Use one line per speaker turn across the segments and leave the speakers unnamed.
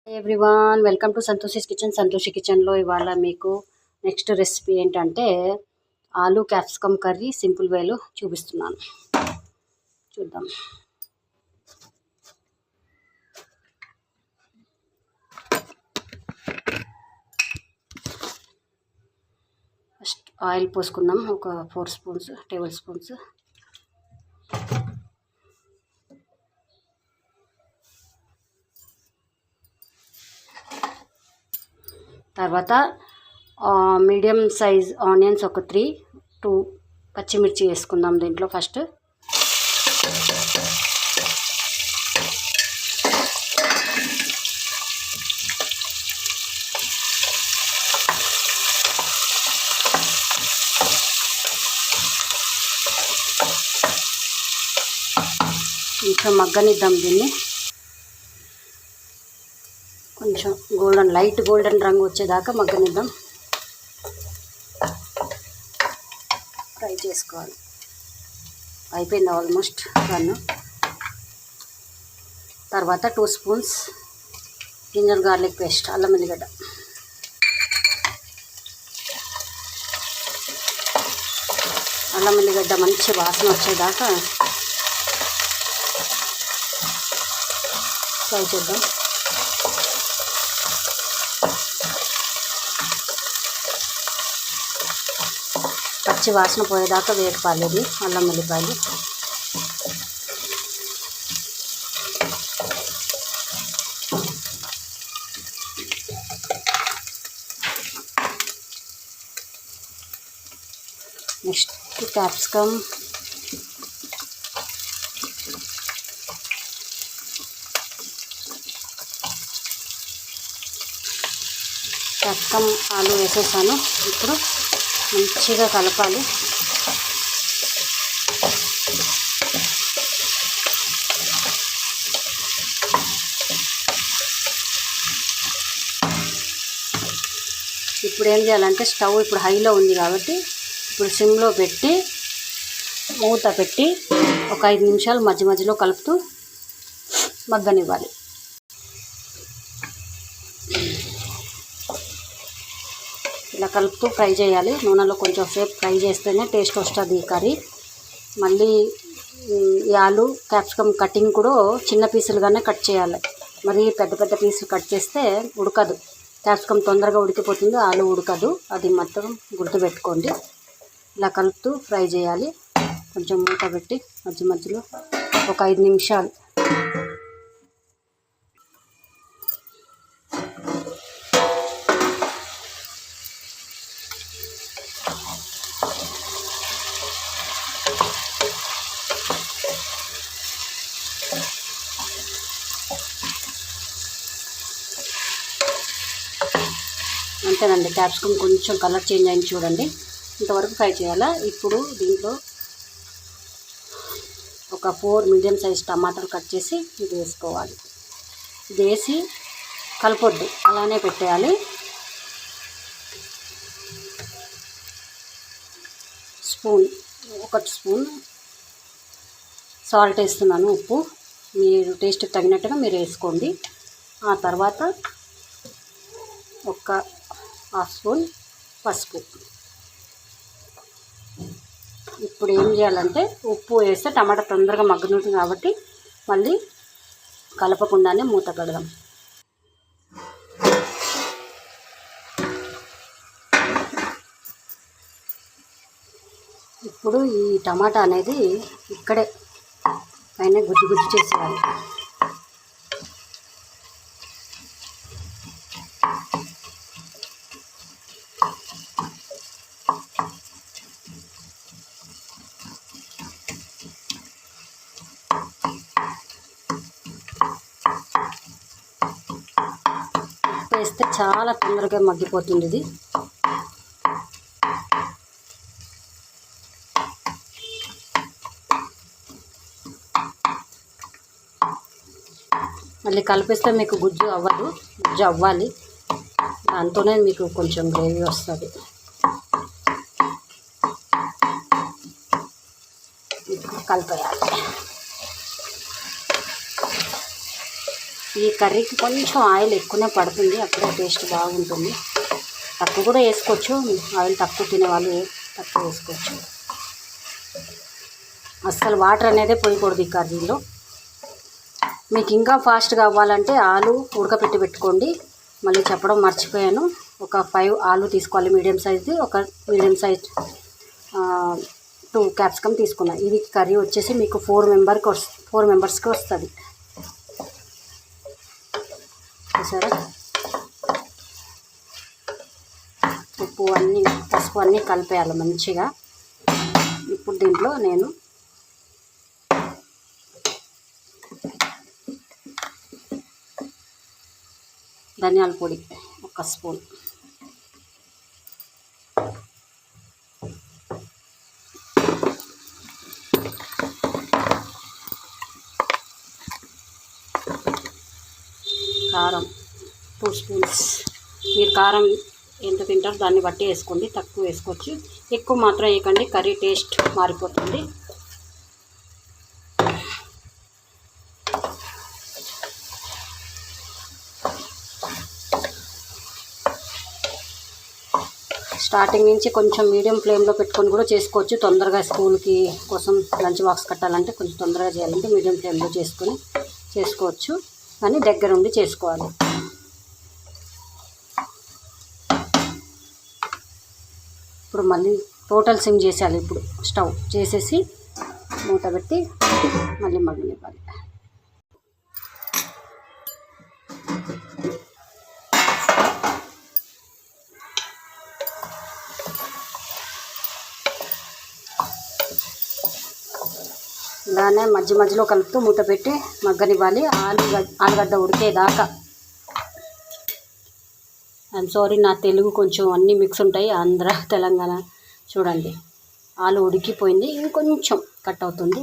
Everyone welcome to Santoshi's kitchen. సంతోషి కిచెన్లో ఇవాళ మీకు నెక్స్ట్ రెసిపీ ఏంటంటే ఆలు క్యాప్సికమ్ కర్రీ సింపుల్ వేలో చూపిస్తున్నాను. చూద్దాం. ఫస్ట్ ఆయిల్ పోసుకుందాం, ఒక 4 టేబుల్ స్పూన్స్. తర్వాత మీడియం సైజ్ ఆనియన్స్ ఒక 2 పచ్చిమిర్చి వేసుకుందాం దీంట్లో. ఫస్ట్ కొంచెం మగ్గనిద్దాం దీన్ని. కొంచెం లైట్ గోల్డెన్ రంగు వచ్చేదాకా మగ్గనిద్దాం, ఫ్రై చేసుకోవాలి. అయిపోయింది ఆల్మోస్ట్ రన్. తర్వాత 2 స్పూన్స్ జింజర్ గార్లిక్ పేస్ట్, అల్లం వెల్లిగడ్డ. అల్లం వెల్లిగడ్డ మంచి వాసన వచ్చేదాకా ఫ్రై చేద్దాం. పచ్చి వాసన పోయేదాకా వేపాలి ఇది అల్లం వెల్లిపాయలు. నెక్స్ట్ క్యాప్సికమ్, ఆలు వేసేసాను. ఇప్పుడు మంచిగా కలపాలి. ఇప్పుడు ఏం చేయాలంటే స్టవ్ ఇప్పుడు హైలో ఉంది కాబట్టి ఇప్పుడు సిమ్లో పెట్టి మూత పెట్టి ఒక 5 నిమిషాలు మధ్య మధ్యలో కలుపుతూ మగ్గనివ్వాలి. ఇలా కలుపుతూ ఫ్రై చేయాలి. నూనెలో కొంచెం సేపు ఫ్రై చేస్తేనే టేస్ట్ వస్తుంది ఈ కర్రీ. మళ్ళీ ఈ ఆలు క్యాప్సికమ్ కటింగ్ కూడా చిన్న పీసులుగానే కట్ చేయాలి. మరి పెద్ద పెద్ద పీసులు కట్ చేస్తే ఉడకదు. క్యాప్సికమ్ తొందరగా ఉడికిపోతుంది, ఆలు ఉడకదు. అది మాత్రం గుర్తుపెట్టుకోండి. ఇలా కలుపుతూ ఫ్రై చేయాలి. కొంచెం మూత పెట్టి మధ్య మధ్యలో ఒక 5 నిమిషాలు. అంతేనండి, క్యాప్సికమ్ కొంచెం కలర్ చేంజ్ అయింది చూడండి. ఇంతవరకు ఫ్రై చేయాలా. ఇప్పుడు దీంట్లో ఒక 4 మీడియం సైజ్ టమాటాలు కట్ చేసి ఇది వేసుకోవాలి. ఇది వేసి కలపొద్దు, అలానే పెట్టేయాలి. ఒక స్పూన్ సాల్ట్ వేస్తున్నాను, ఉప్పు మీరు టేస్ట్కి తగినట్టుగా మీరు వేసుకోండి. ఆ తర్వాత ఒక 1/2 స్పూన్ పసుపు. ఇప్పుడు ఏం చేయాలంటే ఉప్పు వేస్తే టమాటా తొందరగా మగ్గుతుంది కాబట్టి మళ్ళీ కలపకుండానే మూత పెడదాం. ఇప్పుడు ఈ టమాటా అనేది ఇక్కడే పైన గుజ్జు గుజ్జు చేసేయాలి. వేస్తే చాలా తొందరగా మగ్గిపోతుంది ఇది. మళ్ళీ కలిపిస్తే మీకు గుజ్జు అవ్వాలి. దాంతోనే మీకు కొంచెం గ్రేవీ వస్తుంది. కలిపేయాలి. ఈ కర్రీకి కొంచెం ఆయిల్ ఎక్కువనే పడుతుంది, అప్పుడే టేస్ట్ బాగుంటుంది. తక్కువ కూడా వేసుకోవచ్చు, ఆయిల్ తక్కువ తినే వాళ్ళు తక్కువ వేసుకోవచ్చు. అస్సలు వాటర్ అనేది పోయకూడదు ఈ కర్రీలో. మీకు ఇంకా ఫాస్ట్గా అవ్వాలంటే ఆలు ఉడకపెట్టి పెట్టుకోండి. మళ్ళీ చెప్పడం మర్చిపోయాను, ఒక 5 ఆలు తీసుకోవాలి మీడియం సైజ్ది, ఒక మీడియం సైజ్ 2 క్యాప్సికమ్ తీసుకున్నాను. ఇది కర్రీ వచ్చేసి మీకు 4 మెంబర్స్కి వస్తుంది. చూసారా, పసుపు అన్నీ కలిపేయాలి మంచిగా. ఇప్పుడు దీంట్లో నేను ధనియాల పొడి 1 స్పూన్, కారం 2 స్పూన్స్. మీరు కారం ఎంత తింటారో దాన్ని బట్టి వేసుకోండి, తక్కువ వేసుకోవచ్చు. ఎక్కువ మాత్రం వేయకండి, కర్రీ టేస్ట్ మారిపోతుంది. స్టార్టింగ్ నుంచి కొంచెం మీడియం ఫ్లేమ్లో పెట్టుకొని కూడా చేసుకోవచ్చు. తొందరగా స్కూల్కి కోసం లంచ్ బాక్స్ కట్టాలంటే కొంచెం తొందరగా చేయాలంటే మీడియం ఫ్లేమ్లో చేసుకోవచ్చు, కానీ దగ్గరుండి చేసుకోవాలి. ఇప్పుడు మళ్ళీ టోటల్ సిమ్ చేసేయాలి. ఇప్పుడు స్టవ్ చేసేసి మూత పెట్టి మళ్ళీ మగ్గనివ్వాలి. ఇలానే మధ్యలో కలుపుతూ మూత పెట్టి మగ్గనివ్వాలి, ఆలుగడ్డ ఉడికేదాకా. ఐఎమ్ సారీ, నా తెలుగు కొంచెం అన్నీ మిక్స్ ఉంటాయి, ఆంధ్ర తెలంగాణ. చూడండి, ఆలు ఉడికిపోయింది, ఇంకొంచెం కట్ అవుతుంది.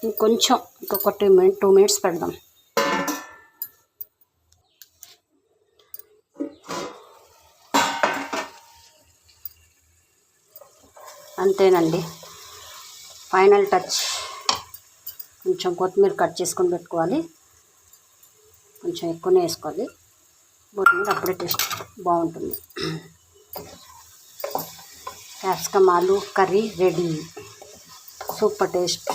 ఇంకొంచెం ఇంకొక 2 మినిట్స్ పెడదాం. అంతేనండి, ఫైనల్ టచ్. కొంచెం కొత్తిమీర కట్ చేసుకొని పెట్టుకోవాలి, కొంచెం ఎక్కువనే వేసుకోవాలి కొత్తిమీర, అప్పుడే టేస్ట్ బాగుంటుంది. క్యాప్సికమ్ ఆలు కర్రీ రెడీ, సూపర్ టేస్ట్.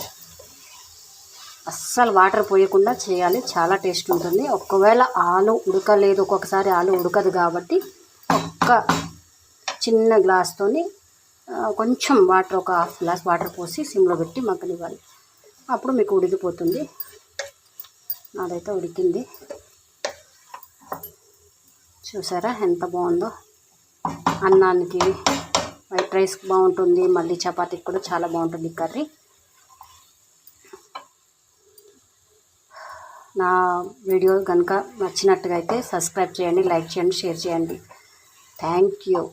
అస్సలు వాటర్ పోయకుండా చేయాలి, చాలా టేస్ట్ ఉంటుంది. ఒకవేళ ఆలు ఉడకలేదు, ఒక్కొక్కసారి ఆలు ఉడకదు కాబట్టి ఒక్క చిన్న గ్లాస్తోని కొంచెం వాటర్, ఒక 1/2 గ్లాస్ వాటర్ పోసి సిమ్లో పెట్టి మగ్గనివ్వాలి, అప్పుడు మీకు ఉడికిపోతుంది. నాదైతే ఉడికింది, చూసారా ఎంత బాగుందో. అన్నానికి, వైట్ రైస్కి బాగుంటుంది, మళ్ళీ చపాతీకి కూడా చాలా బాగుంటుంది కర్రీ. నా వీడియో కనుక నచ్చినట్టుగా అయితే సబ్స్క్రైబ్ చేయండి, లైక్ చేయండి, షేర్ చేయండి. Thank you.